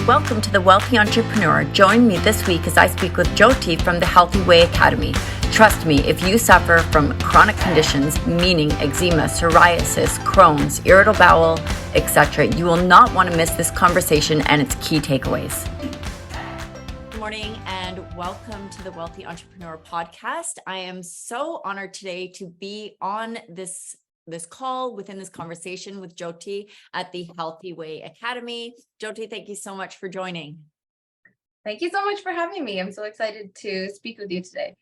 Welcome to the Wealthy Entrepreneur. Join me this week as I speak with Joti from the Healthyway Academy. Trust me, if you suffer from chronic conditions, meaning eczema, psoriasis, Crohn's, irritable bowel, etc., you will not want to miss this conversation and its key takeaways. Good morning and welcome to the Wealthy Entrepreneur podcast. I am so honored today to be on this call within this conversation with Joti at the Healthyway Academy. Joti, thank you so much for joining. Thank you so much for having me. I'm so excited to speak with you today.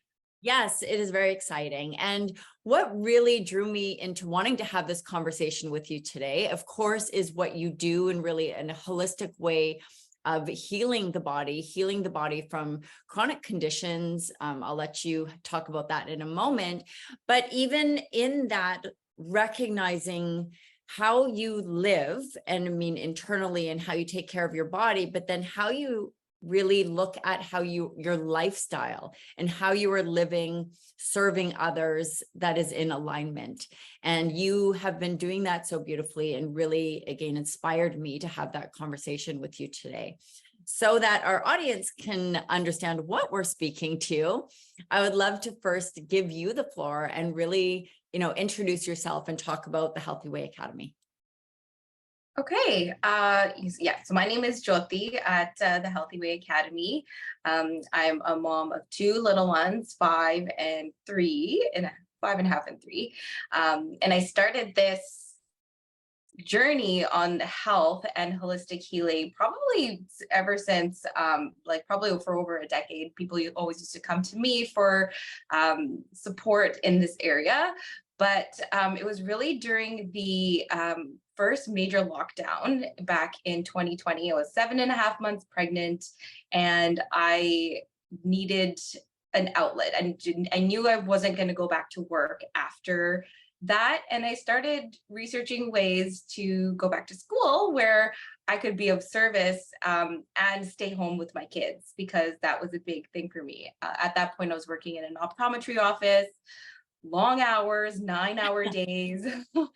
Yes, it is very exciting. And what really drew me into wanting to have this conversation with you today, of course, is what you do in really in a holistic way of healing the body from chronic conditions. I'll let you talk about that in a moment. But even in that, recognizing how you live, and I mean internally, and how you take care of your body, but then how you really look at how your lifestyle and how you are living, serving others, that is in alignment. And you have been doing that so beautifully and really, again, inspired me to have that conversation with you today. So that our audience can understand what we're speaking to, I would love to first give you the floor and really, introduce yourself and talk about the Healthyway Academy. Okay. So my name is Joti at the Healthyway Academy. I'm a mom of two little ones, 5.5 and 3. And I started this journey on health and holistic healing probably ever since probably for over a decade. People always used to come to me for support in this area, but it was really during the first major lockdown back in 2020. I was 7.5 months pregnant and I needed an outlet, and I knew I wasn't going to go back to work after that. And I started researching ways to go back to school where I could be of service and stay home with my kids, because that was a big thing for me. At that point, I was working in an optometry office, long hours, 9-hour days, and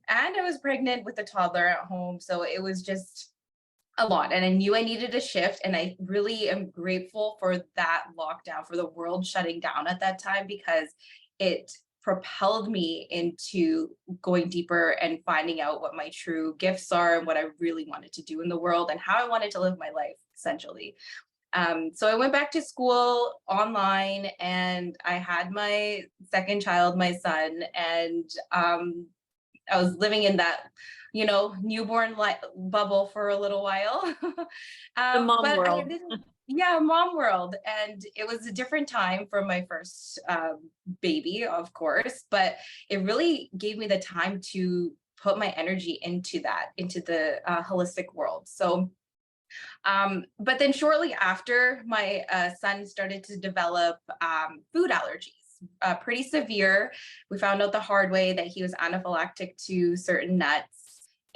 I was pregnant with a toddler at home. So it was just a lot. And I knew I needed a shift. And I really am grateful for that lockdown, for the world shutting down at that time, because it propelled me into going deeper and finding out what my true gifts are and what I really wanted to do in the world and how I wanted to live my life, essentially. So I went back to school online and I had my second child, my son, and I was living in that, newborn bubble for a little while. The mom But world. mom world. And it was a different time for my first baby, of course, but it really gave me the time to put my energy into the holistic world. So, but then shortly after, my son started to develop food allergies. Pretty severe. We found out the hard way that he was anaphylactic to certain nuts,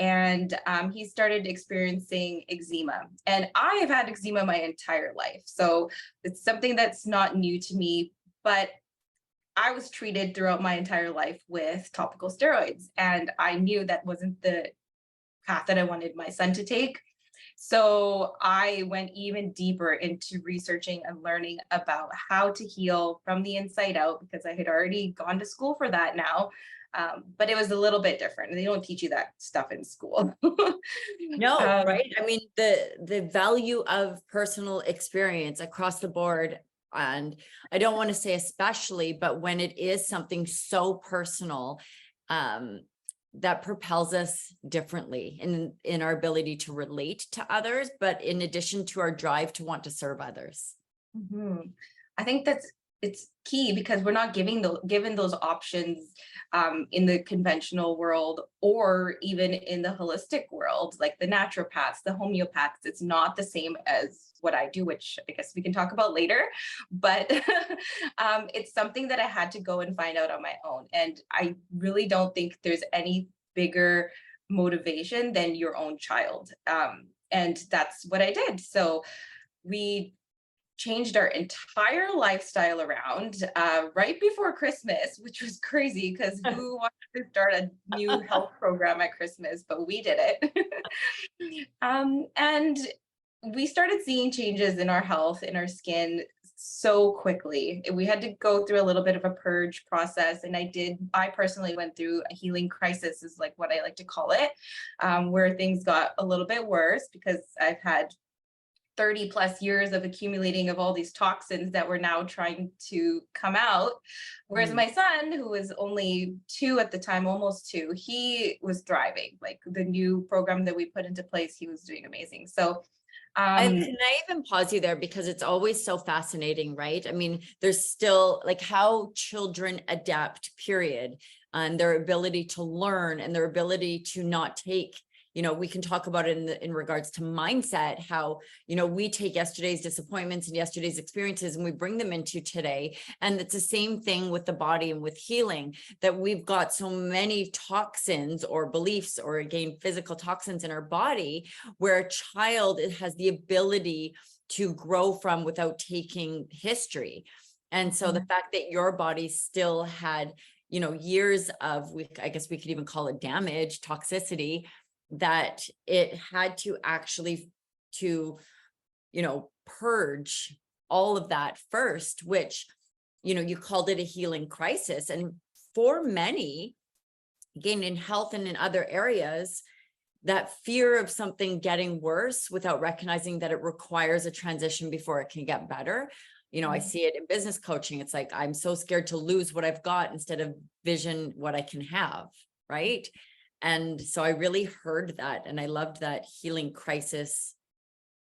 and he started experiencing eczema. And I have had eczema my entire life, so it's something that's not new to me, but I was treated throughout my entire life with topical steroids, and I knew that wasn't the path that I wanted my son to take. So I went even deeper into researching and learning about how to heal from the inside out, because I had already gone to school for that now. But it was a little bit different. They don't teach you that stuff in school. No, right? I mean, the value of personal experience across the board, and I don't want to say especially, but when it is something so personal, that propels us differently in our ability to relate to others, but in addition to our drive to want to serve others. Mm-hmm. I think it's key, because we're not given those options in the conventional world, or even in the holistic world, like the naturopaths, the homeopaths. It's not the same as what I do, which I guess we can talk about later. But it's something that I had to go and find out on my own. And I really don't think there's any bigger motivation than your own child. And that's what I did. So we changed our entire lifestyle around right before Christmas, which was crazy, because who wanted to start a new health program at Christmas? But we did it. And we started seeing changes in our health, in our skin so quickly. We had to go through a little bit of a purge process. And I personally went through a healing crisis, is like what I like to call it, where things got a little bit worse because I've had 30 plus years of accumulating of all these toxins that were now trying to come out. Whereas my son, who was only 2 at the time, almost 2, he was thriving. Like the new program that we put into place, he was doing amazing. So can I even pause you there, because it's always so fascinating, right? I mean, there's still like how children adapt, period, and their ability to learn and their ability to not take, we can talk about it in regards to mindset, how, we take yesterday's disappointments and yesterday's experiences and we bring them into today. And it's the same thing with the body and with healing, that we've got so many toxins or beliefs, or again, physical toxins in our body, where a child has the ability to grow from without taking history. And so the fact that your body still had, years of, I guess we could even call it damage, toxicity, that it had to actually purge all of that first, which, you called it a healing crisis. And for many, again, in health and in other areas, that fear of something getting worse without recognizing that it requires a transition before it can get better. I see it in business coaching. It's like, I'm so scared to lose what I've got instead of vision what I can have, right? And so I really heard that, and I loved that healing crisis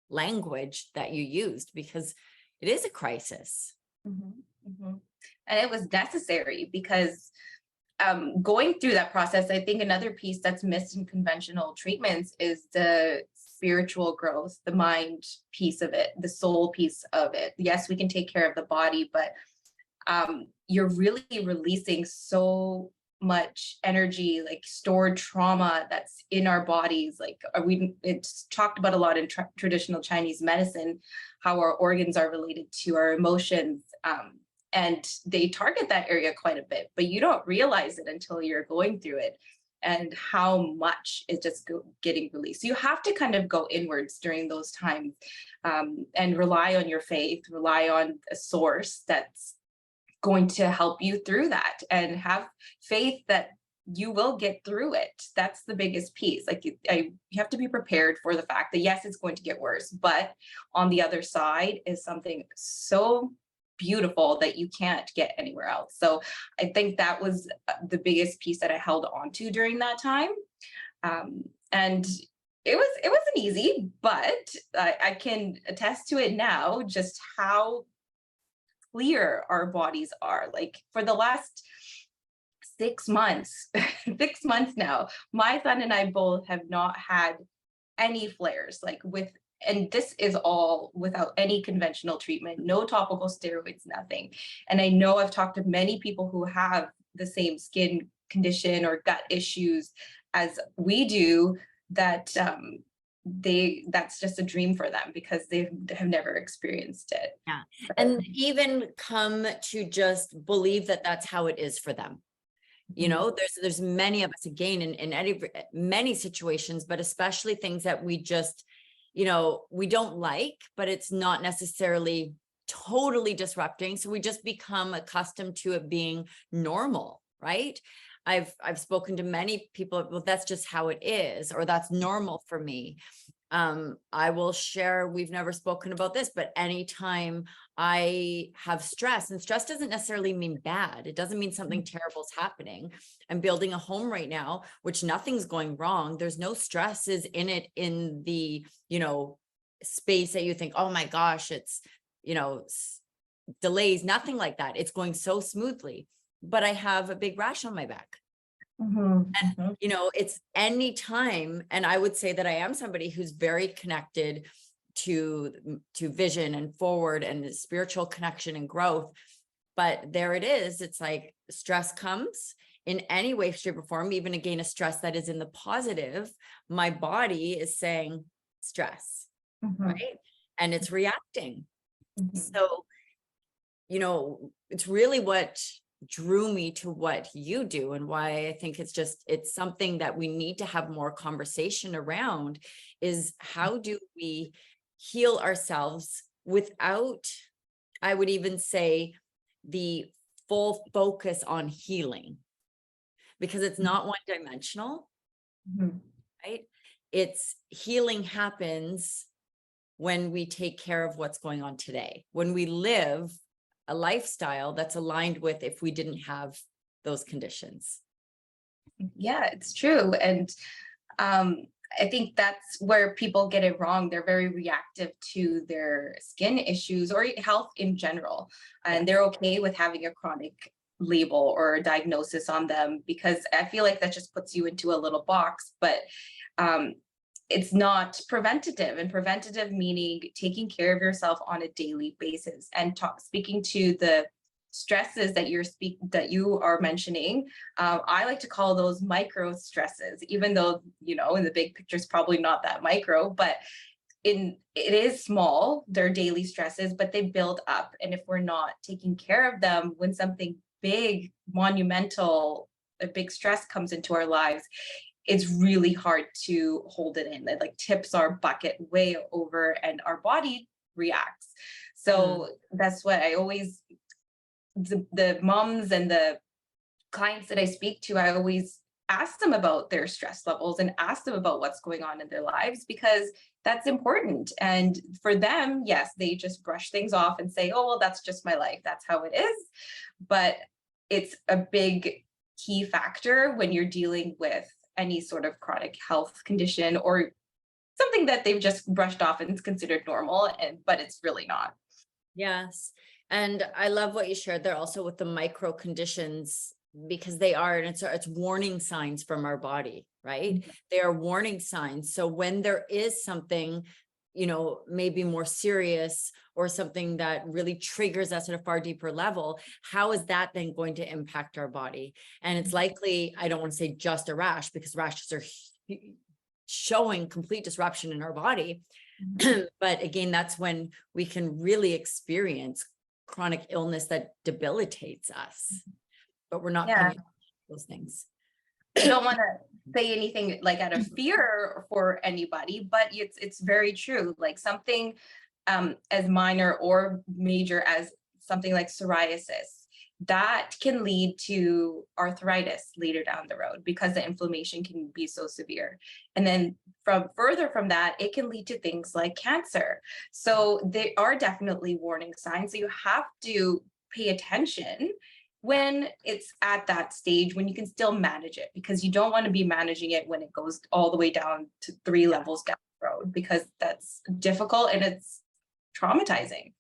language that you used, because it is a crisis. And it was necessary because going through that process, I think another piece that's missed in conventional treatments is the spiritual growth, the mind piece of it, the soul piece of it. Yes, we can take care of the body, but you're really releasing so much energy, like stored trauma that's in our bodies. Like it's talked about a lot in traditional Chinese medicine, how our organs are related to our emotions. And they target that area quite a bit, but you don't realize it until you're going through it, and how much is just getting released. So you have to kind of go inwards during those times, and rely on your faith, rely on a source that's going to help you through that, and have faith that you will get through it. That's the biggest piece. Like you have to be prepared for the fact that yes, it's going to get worse, but on the other side is something so beautiful that you can't get anywhere else. So I think that was the biggest piece that I held on to during that time. And it wasn't easy, but I can attest to it now, just how clear our bodies are. Like for the last 6 months, 6 months now, my son and I both have not had any flares, and this is all without any conventional treatment, no topical steroids, nothing. And I know I've talked to many people who have the same skin condition or gut issues as we do, that that's just a dream for them because they have never experienced it. Yeah. And even come to just believe that that's how it is for them. There's many of us, again, in many situations, but especially things that we just, we don't like, but it's not necessarily totally disrupting. So we just become accustomed to it being normal, right? I've spoken to many people, well, that's just how it is, or that's normal for me. I will share, we've never spoken about this, but anytime I have stress, and stress doesn't necessarily mean bad. It doesn't mean something terrible is happening. I'm building a home right now, which nothing's going wrong. There's no stresses in it, in the, space that you think, oh my gosh, it's, delays, nothing like that. It's going so smoothly, but I have a big rash on my back. And, it's any time. And I would say that I am somebody who's very connected to vision and forward and spiritual connection and growth. But there it is. It's like stress comes in any way, shape, or form, even again, a stress that is in the positive. My body is saying stress, right? And it's reacting. So, it's really what drew me to what you do, and why I think it's something that we need to have more conversation around, is how do we heal ourselves without, I would even say, the full focus on healing, because it's not one-dimensional, right? It's healing happens when we take care of what's going on today, when we live a lifestyle that's aligned with if we didn't have those conditions. Yeah, it's true. And I think that's where people get it wrong. They're very reactive to their skin issues or health in general. And they're okay with having a chronic label or a diagnosis on them, because I feel like that just puts you into a little box. But it's not preventative, and preventative meaning taking care of yourself on a daily basis. And speaking to the stresses that you are mentioning, I like to call those micro stresses, even though, you know, in the big picture is probably not that micro, but it is small. They're daily stresses, but they build up. And if we're not taking care of them, when something big, monumental, a big stress comes into our lives, it's really hard to hold it in. It like tips our bucket way over and our body reacts. So that's what I always, the moms and the clients that I speak to, I always ask them about their stress levels and ask them about what's going on in their lives, because that's important. And for them, yes, they just brush things off and say, oh, well, that's just my life. That's how it is. But it's a big key factor when you're dealing with any sort of chronic health condition or something that they've just brushed off and is considered normal, but it's really not. Yes. And I love what you shared there also with the micro conditions, because they are, and it's warning signs from our body, right? They are warning signs. So when there is something, you know, maybe more serious or something that really triggers us at a far deeper level, how is that then going to impact our body? And it's likely, I don't want to say just a rash, because rashes are showing complete disruption in our body. But again, that's when we can really experience chronic illness that debilitates us, but we're not coming to those things. I don't want to say anything like out of fear for anybody, but it's very true. Like something as minor or major as something like psoriasis, that can lead to arthritis later down the road because the inflammation can be so severe. And then further from that, it can lead to things like cancer. So they are definitely warning signs. So you have to pay attention when it's at that stage, when you can still manage it, because you don't want to be managing it when it goes all the way down to 3 levels down the road, because that's difficult and it's traumatizing.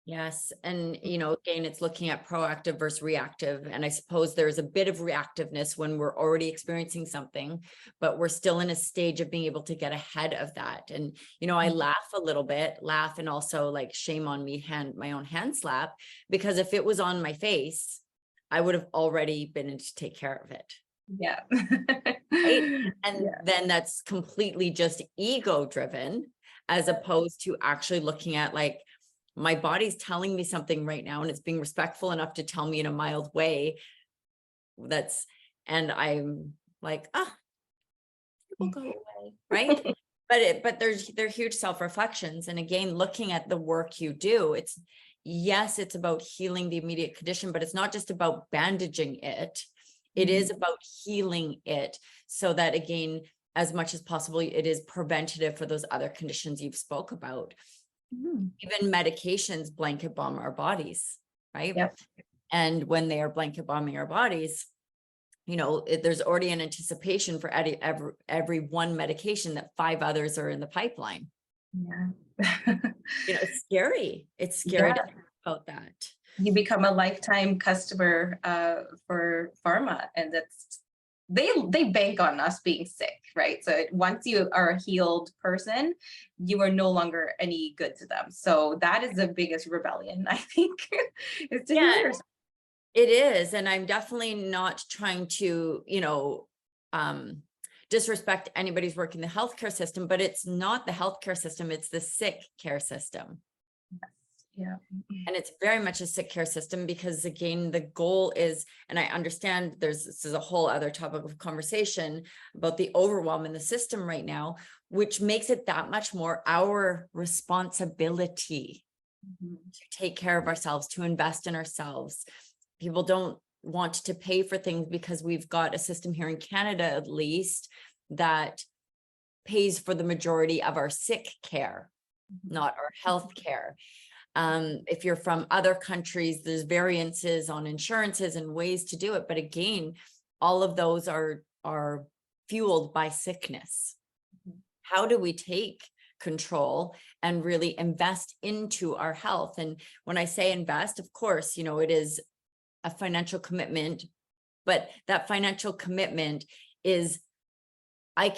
Yes. And, you know, again, it's looking at proactive versus reactive. And I suppose there's a bit of reactiveness when we're already experiencing something, but we're still in a stage of being able to get ahead of that. And, you know, I laugh a little bit, and also like shame on me, my own hand slap, because if it was on my face, I would have already been in to take care of it. Yeah. Right. And then that's completely just ego driven, as opposed to actually looking at like, my body's telling me something right now, and it's being respectful enough to tell me in a mild way. And I'm like, it will go away, right? but they're huge self-reflections. And again, looking at the work you do, it's about healing the immediate condition, but it's not just about bandaging it. It is about healing it, so that again, as much as possible, it is preventative for those other conditions you've spoke about. Even medications blanket bomb our bodies, right? Yep. And when they are blanket bombing our bodies, you know, there's already an anticipation for every one medication that 5 others are in the pipeline. Yeah. You know, it's scary. It's scary to think about that. You become a lifetime customer for pharma, and they bank on us being sick, right? So once you are a healed person, you are no longer any good to them. So that is the biggest rebellion, I think, is to heal yourself. It is. And I'm definitely not trying to, you know, disrespect anybody's working the healthcare system, but it's not the healthcare system, it's the sick care system. Yeah. And it's very much a sick care system because, again, the goal is, and I understand this is a whole other topic of conversation about the overwhelm in the system right now, which makes it that much more our responsibility to take care of ourselves, to invest in ourselves. People don't want to pay for things because we've got a system here in Canada, at least, that pays for the majority of our sick care, not our health care. If you're from other countries, there's variances on insurances and ways to do it. But again, all of those are fueled by sickness. How do we take control and really invest into our health? And when I say invest, of course, you know, it is a financial commitment, but that financial commitment is, I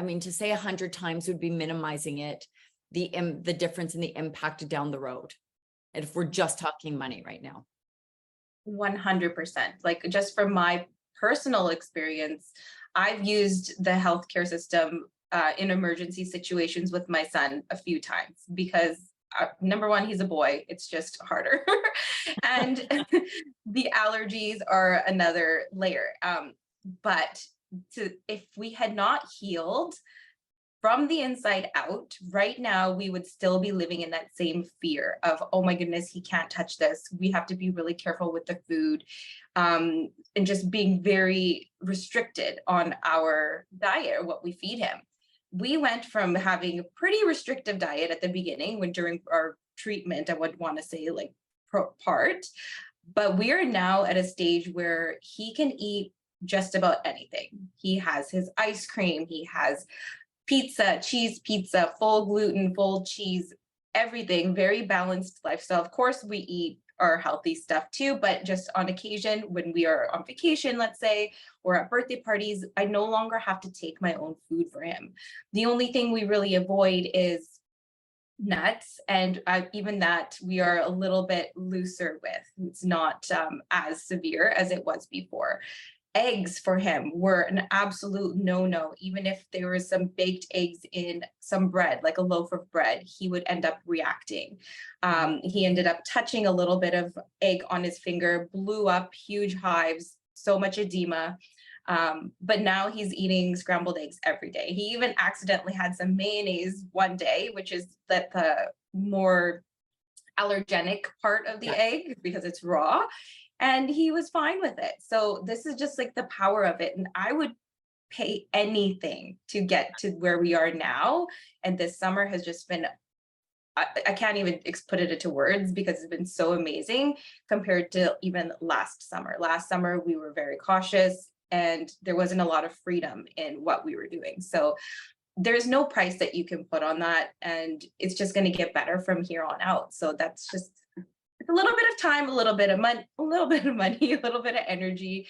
mean, to say 100 times would be minimizing it, the difference in the impact down the road. And if we're just talking money right now. 100%. Like, just from my personal experience, I've used the healthcare system in emergency situations with my son a few times because number one, he's a boy. It's just harder. And the allergies are another layer. But if we had not healed from the inside out, right now, we would still be living in that same fear of, oh my goodness, he can't touch this. We have to be really careful with the food, and just being very restricted on our diet or what we feed him. We went from having a pretty restrictive diet at the beginning, when during our treatment, I would want to say like part, but we are now at a stage where he can eat just about anything. He has his ice cream, he has pizza, cheese pizza, full gluten, full cheese, everything, very balanced lifestyle. Of course, we eat our healthy stuff too, but just on occasion, when we are on vacation, let's say, or at birthday parties, I no longer have to take my own food for him. The only thing we really avoid is nuts, and even that we are a little bit looser with. It's not as severe as it was before. Eggs for him were an absolute no-no. Even if there was some baked eggs in some bread, like a loaf of bread, he would end up reacting. He ended up touching a little bit of egg on his finger, blew up huge hives, so much edema. But now he's eating scrambled eggs every day. He even accidentally had some mayonnaise one day, which is the more allergenic part of the egg because it's raw. And he was fine with it. So this is just like the power of it. And I would pay anything to get to where we are now. And this summer has just been, I can't even put it into words because it's been so amazing compared to even last summer. Last summer, we were very cautious and there wasn't a lot of freedom in what we were doing. So there's no price that you can put on that. And it's just going to get better from here on out. So that's just a little bit of time, a little bit of money, a little bit of energy,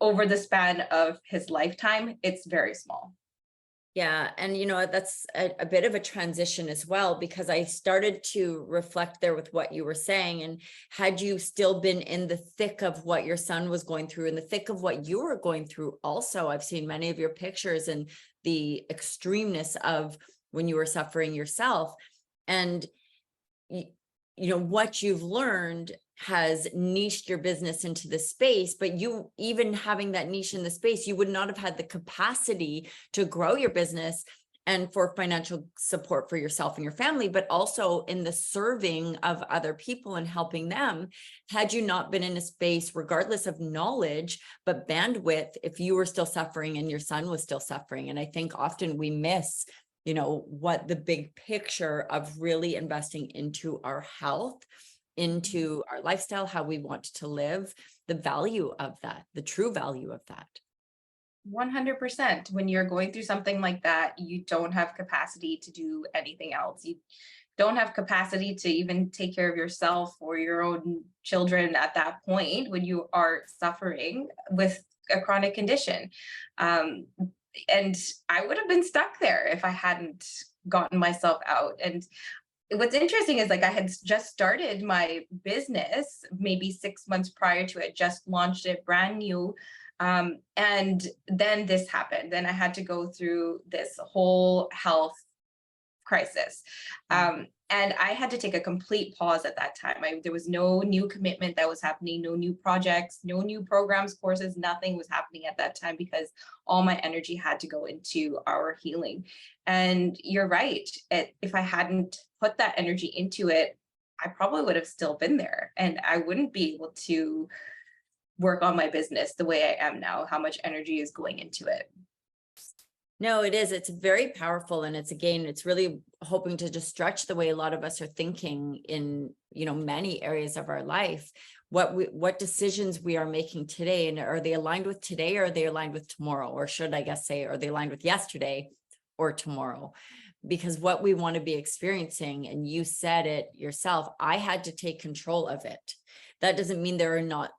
over the span of his lifetime. It's very small. Yeah. And, you know, that's a bit of a transition as well, because I started to reflect there with what you were saying. And had you still been in the thick of what your son was going through, in the thick of what you were going through also, I've seen many of your pictures and the extremeness of when you were suffering yourself. And you know, what you've learned has niched your business into the space, but you, even having that niche in the space, you would not have had the capacity to grow your business and for financial support for yourself and your family, but also in the serving of other people and helping them, had you not been in a space, regardless of knowledge, but bandwidth, if you were still suffering and your son was still suffering. And I think often we miss, you know, what the big picture of really investing into our health, into our lifestyle, how we want to live, the value of that, the true value of that. 100%. When you're going through something like that, you don't have capacity to do anything else. You don't have capacity to even take care of yourself or your own children at that point when you are suffering with a chronic condition. And I would have been stuck there if I hadn't gotten myself out. And what's interesting is, like, I had just started my business maybe 6 months prior to it, just launched it brand new. And then this happened. Then I had to go through this whole health crisis. And I had to take a complete pause at that time. There was no new commitment that was happening, no new projects, no new programs, courses, nothing was happening at that time because all my energy had to go into our healing. And you're right. If I hadn't put that energy into it, I probably would have still been there and I wouldn't be able to work on my business the way I am now, how much energy is going into it. No, it is. It's very powerful. And it's really hoping to just stretch the way a lot of us are thinking in, many areas of our life, what decisions we are making today. And are they aligned with today or are they aligned with tomorrow? Or should I guess say, are they aligned with yesterday or tomorrow? Because what we want to be experiencing, and you said it yourself, I had to take control of it. That doesn't mean there are not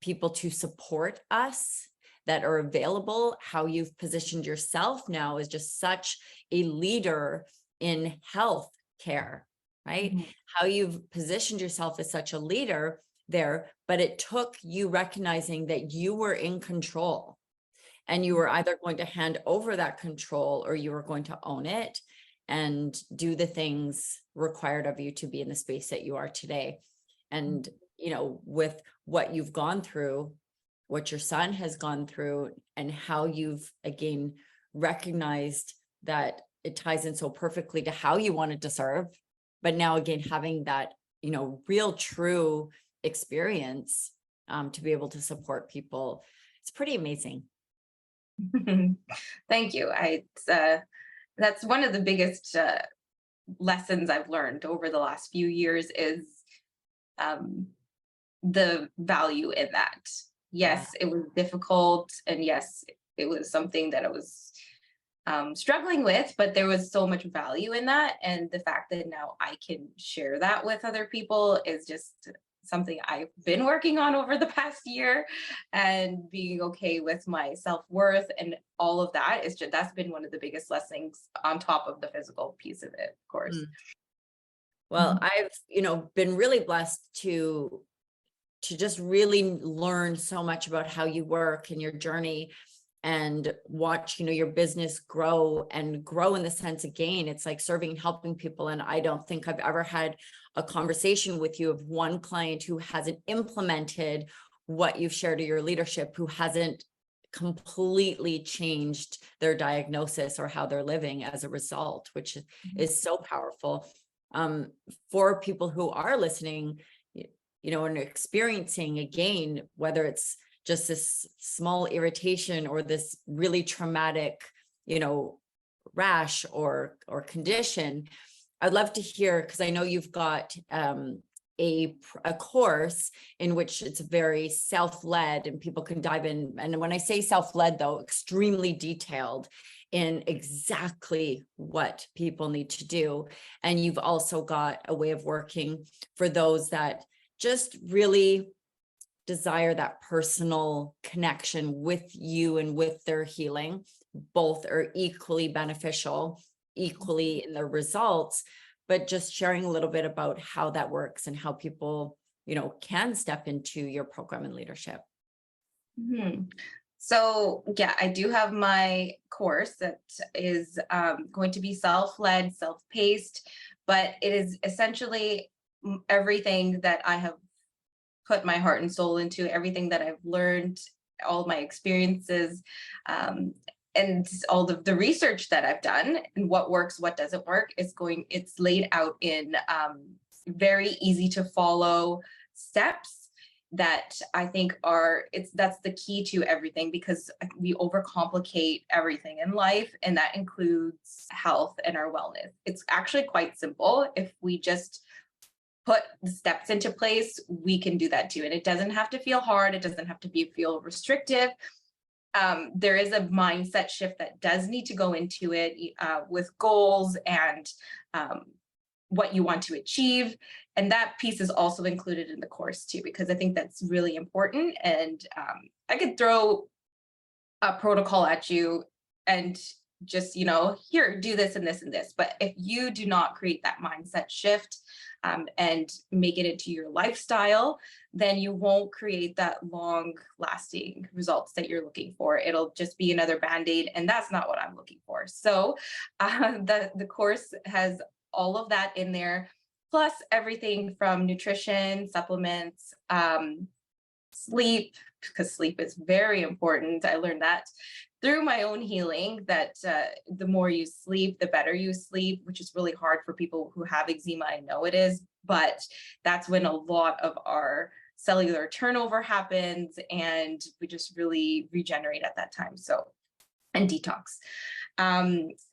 people to support us that are available. How you've positioned yourself now is just such a leader in health care, right? Mm-hmm. How you've positioned yourself as such a leader there, but it took you recognizing that you were in control and you were either going to hand over that control or you were going to own it and do the things required of you to be in the space that you are today. And, with what you've gone through, what your son has gone through, and how you've again recognized that it ties in so perfectly to how you wanted to serve, but now again having that real true experience to be able to support people, it's pretty amazing. Thank you. That's one of the biggest lessons I've learned over the last few years is the value in that. Yes, it was difficult. And yes, it was something that I was struggling with, but there was so much value in that. And the fact that now I can share that with other people is just something I've been working on over the past year, and being okay with my self-worth and all of that is that's been one of the biggest lessons on top of the physical piece of it, of course. Well, I've, been really blessed to just really learn so much about how you work and your journey and watch, your business grow and grow in the sense, again, it's like serving and helping people. And I don't think I've ever had a conversation with you of one client who hasn't implemented what you've shared to your leadership, who hasn't completely changed their diagnosis or how they're living as a result, which is so powerful. For people who are listening, and experiencing, again, whether it's just this small irritation or this really traumatic, rash or condition, I'd love to hear, because I know you've got a course in which it's very self-led and people can dive in. And when I say self-led, though, extremely detailed in exactly what people need to do. And you've also got a way of working for those that just really desire that personal connection with you and with their healing. Both are equally beneficial, equally in their results, but just sharing a little bit about how that works and how people, can step into your program and leadership. Mm-hmm. So yeah, I do have my course that is going to be self-led, self-paced, but it is essentially everything that I have put my heart and soul into, everything that I've learned, all my experiences, and all the research that I've done and what works, what doesn't work it's laid out in very easy to follow steps that I think that's the key to everything, because we overcomplicate everything in life, and that includes health and our wellness. It's actually quite simple. If we just put the steps into place, we can do that too. And it doesn't have to feel hard. It doesn't have to feel restrictive. There is a mindset shift that does need to go into it with goals and what you want to achieve. And that piece is also included in the course too, because I think that's really important. And I could throw a protocol at you and just, here, do this and this and this. But if you do not create that mindset shift and make it into your lifestyle, then you won't create that long lasting results that you're looking for. It'll just be another Band-Aid, and that's not what I'm looking for. So the course has all of that in there, plus everything from nutrition, supplements, sleep, because sleep is very important. I learned that through my own healing, that the more you sleep, the better you sleep, which is really hard for people who have eczema. I know it is, but that's when a lot of our cellular turnover happens, and we just really regenerate at that time. So, and detox.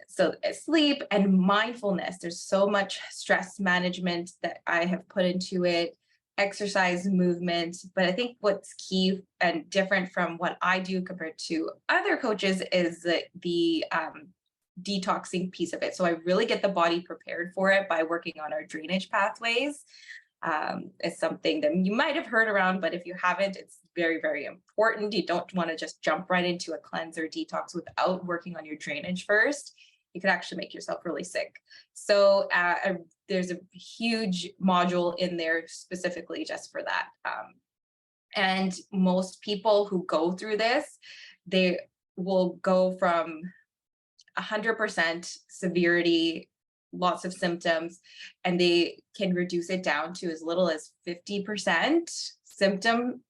So sleep and mindfulness. There's so much stress management that I have put into it. Exercise, movement. But I think what's key and different from what I do compared to other coaches is the detoxing piece of it. So I really get the body prepared for it by working on our drainage pathways. It's something that you might have heard around, but if you haven't, it's very, very important. You don't want to just jump right into a cleanse or detox without working on your drainage first. You could actually make yourself really sick. So there's a huge module in there specifically just for that. And most people who go through this, they will go from 100% severity, lots of symptoms, and they can reduce it down to as little as 50% symptom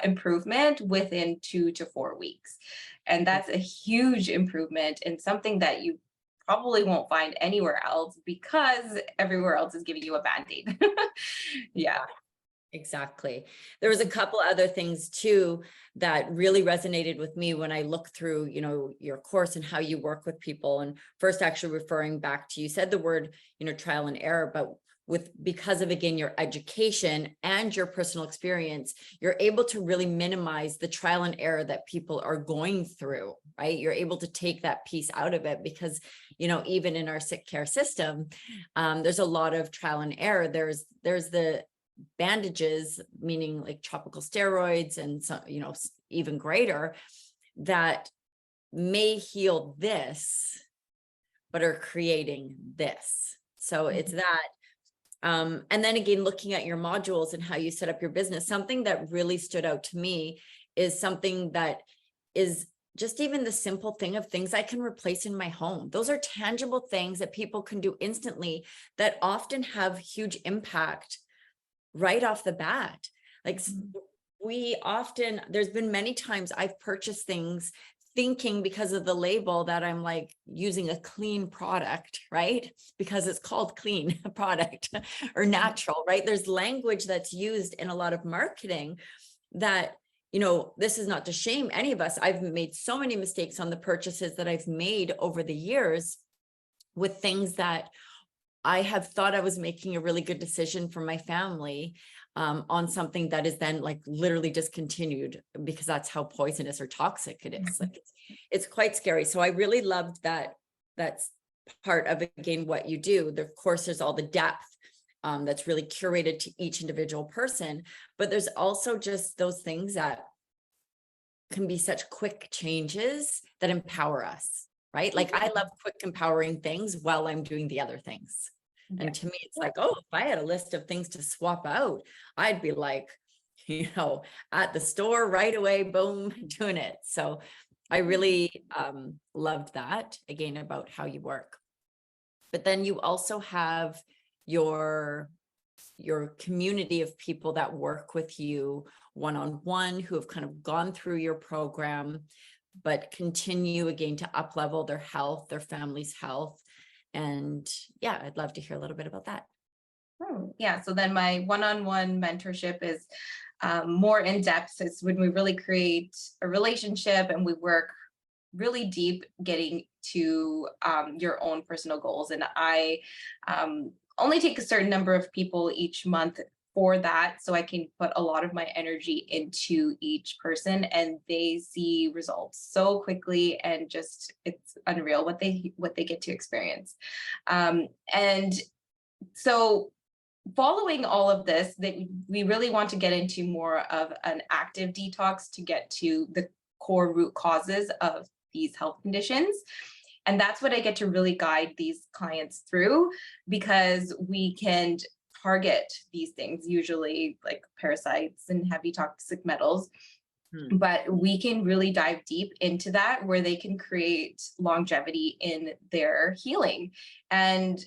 improvement within 2 to 4 weeks. And that's a huge improvement, and something that you probably won't find anywhere else, because everywhere else is giving you a Band-Aid. Yeah. Exactly. There was a couple other things too that really resonated with me when I looked through, your course and how you work with people. And first, actually referring back to, you said the word, trial and error, but because of, again, your education and your personal experience, you're able to really minimize the trial and error that people are going through, right? You're able to take that piece out of it because, even in our sick care system, there's a lot of trial and error. There's the bandages, meaning like topical steroids and some, even greater, that may heal this, but are creating this. So it's that. And then again, looking at your modules and how you set up your business, something that really stood out to me is something that is just even the simple thing of things I can replace in my home. Those are tangible things that people can do instantly that often have huge impact right off the bat. Like there's been many times I've purchased things thinking because of the label that I'm like using a clean product, right? Because it's called clean product or natural, right? There's language that's used in a lot of marketing that, this is not to shame any of us. I've made so many mistakes on the purchases that I've made over the years with things that I have thought I was making a really good decision for my family on something that is then like literally discontinued because that's how poisonous or toxic it is. Like it's quite scary. So I really loved that. That's part of, again, what you do. Of course, there's all the depth that's really curated to each individual person, but there's also just those things that can be such quick changes that empower us. Right? Like I love quick empowering things while I'm doing the other things. And to me, it's like, oh, if I had a list of things to swap out, I'd be like, at the store right away, boom, doing it. So I really loved that, again, about how you work. But then you also have your community of people that work with you one-on-one, who have kind of gone through your program, but continue again to up-level their health, their family's health. And yeah, I'd love to hear a little bit about that. Yeah, so then my one-on-one mentorship is more in depth. It's when we really create a relationship and we work really deep getting to your own personal goals. And I only take a certain number of people each month for that, so I can put a lot of my energy into each person, and they see results so quickly, and just it's unreal what they get to experience. And so following all of this, that we really want to get into more of an active detox to get to the core root causes of these health conditions. And that's what I get to really guide these clients through, because we can target these things, usually like parasites and heavy toxic metals, but we can really dive deep into that where they can create longevity in their healing. And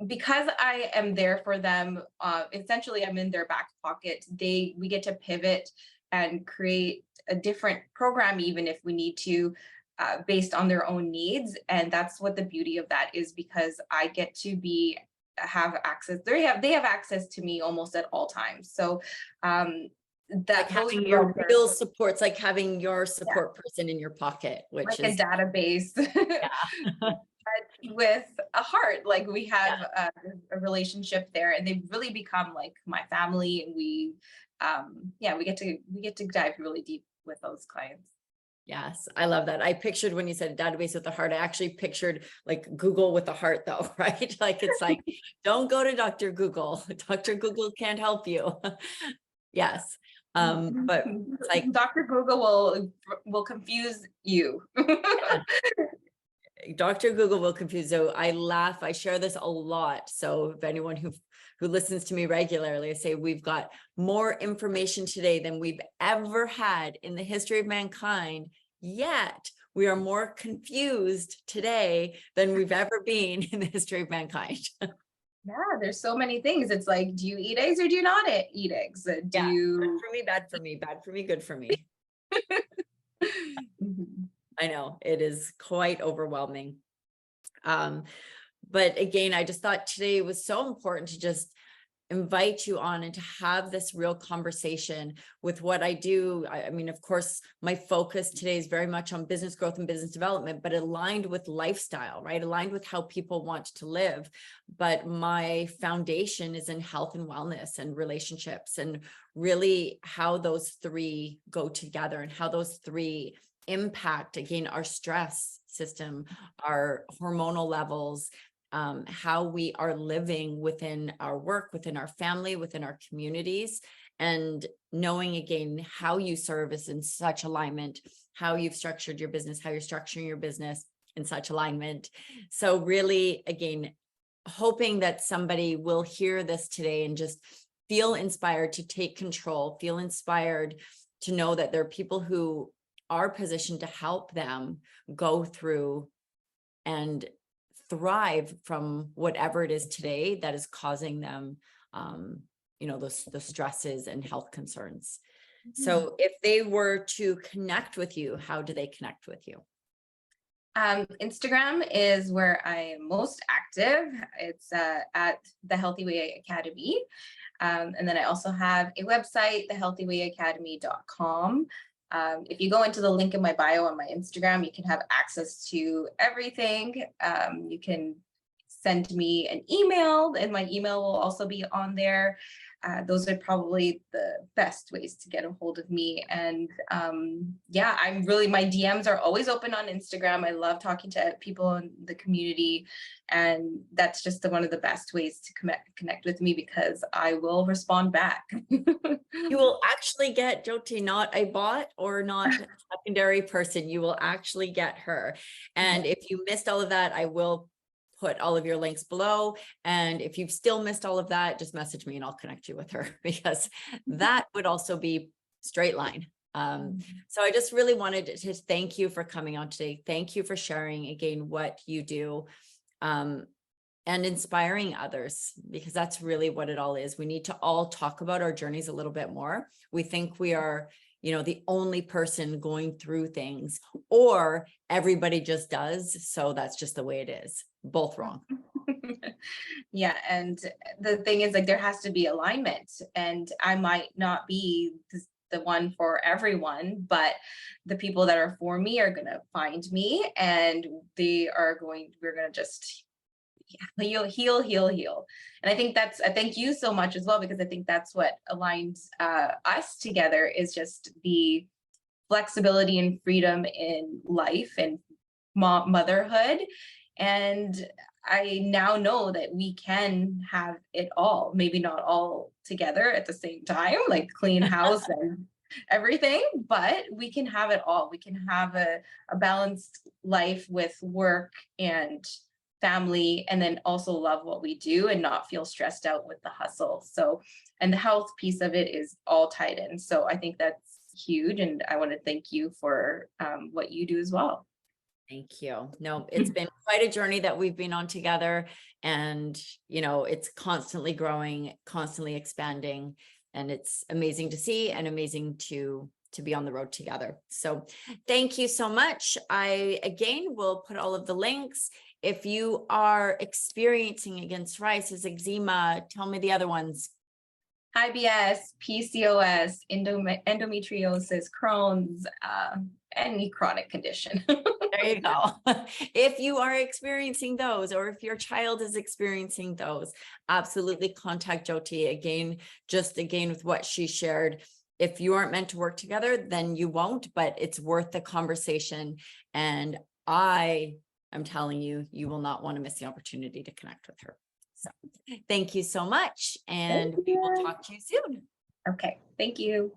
because I am there for them, essentially I'm in their back pocket. We get to pivot and create a different program, even if we need to, based on their own needs. And that's what the beauty of that is, because I get to have access. They have access to me almost at all times. So Like having your real supports, like having your support person in your pocket, which like is a database. yeah. With a heart, like we have a relationship there, and they've really become like my family. And we get to dive really deep with those clients. Yes, I love that. I pictured when you said database with the heart, I actually pictured like Google with the heart though, right? Like it's like, don't go to Dr. Google. Dr. Google can't help you. Yes. But it's like Dr. Google will confuse you. Dr. Google will confuse. So I laugh. I share this a lot. So if anyone who listens to me regularly, I say we've got more information today than we've ever had in the history of mankind. Yet we are more confused today than we've ever been in the history of mankind. Yeah, there's so many things. It's like, do you eat eggs or do you not eat eggs? Do you? Good for me, bad for me, bad for me, good for me. I know it is quite overwhelming. But again, I just thought today was so important to just invite you on and to have this real conversation with what I do. I mean, of course, my focus today is very much on business growth and business development, but aligned with lifestyle, right? Aligned with how people want to live. But my foundation is in health and wellness and relationships, and really how those three go together and how those three impact, again, our stress system, our hormonal levels, how we are living within our work, within our family, within our communities, and knowing again how you serve is in such alignment, how you've structured your business, how you're structuring your business in such alignment. So really, again, hoping that somebody will hear this today and just feel inspired to take control, feel inspired to know that there are people who are positioned to help them go through and thrive from whatever it is today that is causing them, the stresses and health concerns. So if they were to connect with you, how do they connect with you? Instagram is where I am most active. It's at the Healthyway Academy. And then I also have a website, thehealthywayacademy.com. If you go into the link in my bio on my Instagram, you can have access to everything. You can send me an email, and my email will also be on there. Those are probably the best ways to get a hold of me. And my DMs are always open on Instagram. I love talking to people in the community. And that's just one of the best ways to connect with me, because I will respond back. You will actually get Joti, not a bot or not a secondary person. You will actually get her. And if you missed all of that, I will put all of your links below. And if you've still missed all of that, just message me and I'll connect you with her, because that would also be straight line. So I just really wanted to thank you for coming on today. Thank you for sharing again what you do, and inspiring others, because that's really what it all is. We need to all talk about our journeys a little bit more. We think we are, the only person going through things, or everybody just does. So that's just the way it is. Both wrong. Yeah. And the thing is, like, there has to be alignment, and I might not be the one for everyone, but the people that are for me are going to find me, and we're going to just heal. And I thank you so much as well, because I think that's what aligns us together, is just the flexibility and freedom in life and motherhood. And I now know that we can have it all, maybe not all together at the same time, like clean house and everything, but we can have it all. We can have a balanced life with work and family, and then also love what we do and not feel stressed out with the hustle. So, and the health piece of it is all tied in. So I think that's huge. And I want to thank you for what you do as well. Thank you. No, it's been quite a journey that we've been on together, and it's constantly growing, constantly expanding, and it's amazing to see and amazing to be on the road together. So thank you so much. I again will put all of the links. If you are experiencing again psoriasis, eczema, tell me the other ones. IBS, PCOS, endometriosis, Crohn's, any chronic condition. There you go. If you are experiencing those, or if your child is experiencing those, absolutely contact Joti. Again, just again with what she shared. If you aren't meant to work together, then you won't, but it's worth the conversation. And I am telling you, you will not want to miss the opportunity to connect with her. So thank you so much. And we will talk to you soon. Okay, thank you.